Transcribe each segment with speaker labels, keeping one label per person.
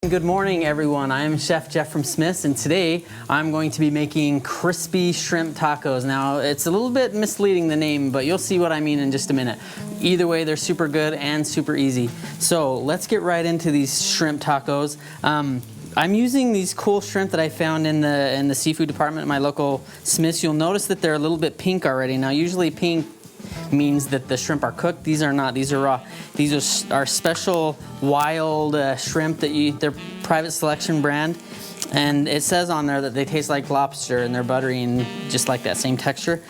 Speaker 1: Good morning, everyone. I am Chef Jeff from Smith's, and today I'm going to be making crispy shrimp tacos. Now, it's a little bit misleading, the name, but you'll see what I mean in just a minute. Either way, they're super good and super easy. So let's get right into these shrimp tacos. I'm using these cool shrimp that I found in the seafood department at my local Smith's. You'll notice that they're a little bit pink already. Now, usually pink means that the shrimp are cooked. These are not. These are raw. These are special wild shrimp that they're private selection brand, and it says on there that they taste like lobster and they're buttery and just like that same texture.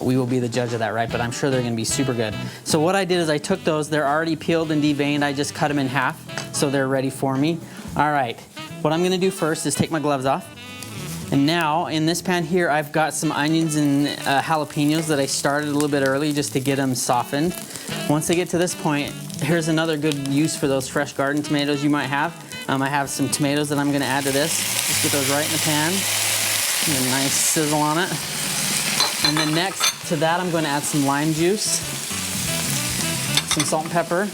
Speaker 1: We will be the judge of that, right? But I'm sure they're going to be super good. So what I did is I took those. They're already peeled and deveined. I just cut them in half so they're ready for me. All right. What I'm going to do first is take my gloves off. And now, in this pan here, I've got some onions and jalapenos that I started a little bit early just to get them softened. Once they get to this point, here's another good use for those fresh garden tomatoes you might have. I have some tomatoes that I'm going to add to this. Just get those right in the pan. Get a nice sizzle on it. And then next to that, I'm going to add some lime juice, some salt and pepper,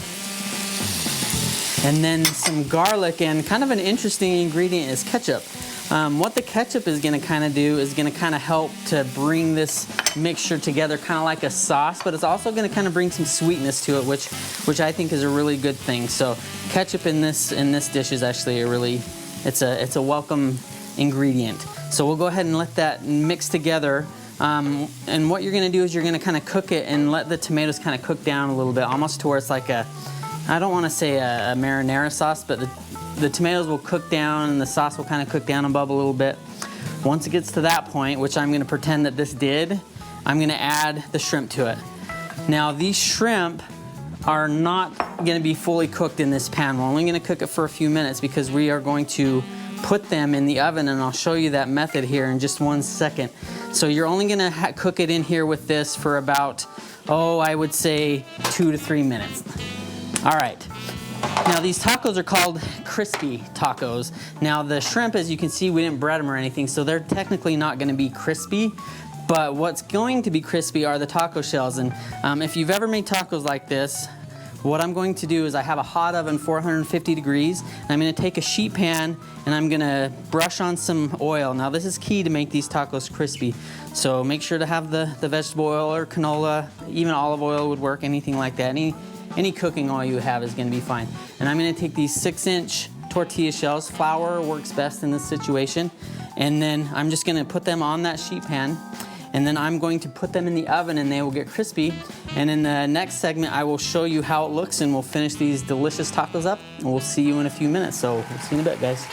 Speaker 1: and then some garlic, and kind of an interesting ingredient is ketchup. What the ketchup is going to kind of do is going to kind of help to bring this mixture together kind of like a sauce, but it's also going to kind of bring some sweetness to it, which I think is a really good thing. So ketchup in this dish is actually it's a welcome ingredient. So we'll go ahead and let that mix together. And what you're going to do is you're going to kind of cook it and let the tomatoes kind of cook down a little bit, almost to where it's like I don't want to say a marinara sauce, but the tomatoes will cook down and the sauce will kind of cook down and bubble a little bit. Once it gets to that point, which I'm going to pretend that this did, I'm going to add the shrimp to it. Now, these shrimp are not going to be fully cooked in this pan. We're only going to cook it for a few minutes because we are going to put them in the oven, and I'll show you that method here in just 1 second. So you're only going to cook it in here with this for about, I would say 2 to 3 minutes. All right. Now, these tacos are called crispy tacos. Now, the shrimp, as you can see, we didn't bread them or anything, so they're technically not going to be crispy. But what's going to be crispy are the taco shells. And if you've ever made tacos like this, what I'm going to do is I have a hot oven, 450 degrees. And I'm going to take a sheet pan and I'm going to brush on some oil. Now, this is key to make these tacos crispy. So make sure to have the vegetable oil or canola, even olive oil would work, anything like that. Any cooking oil you have is going to be fine. And I'm going to take these 6-inch tortilla shells. Flour works best in this situation. And then I'm just going to put them on that sheet pan. And then I'm going to put them in the oven and they will get crispy. And in the next segment, I will show you how it looks and we'll finish these delicious tacos up. And we'll see you in a few minutes. So we'll see you in a bit, guys.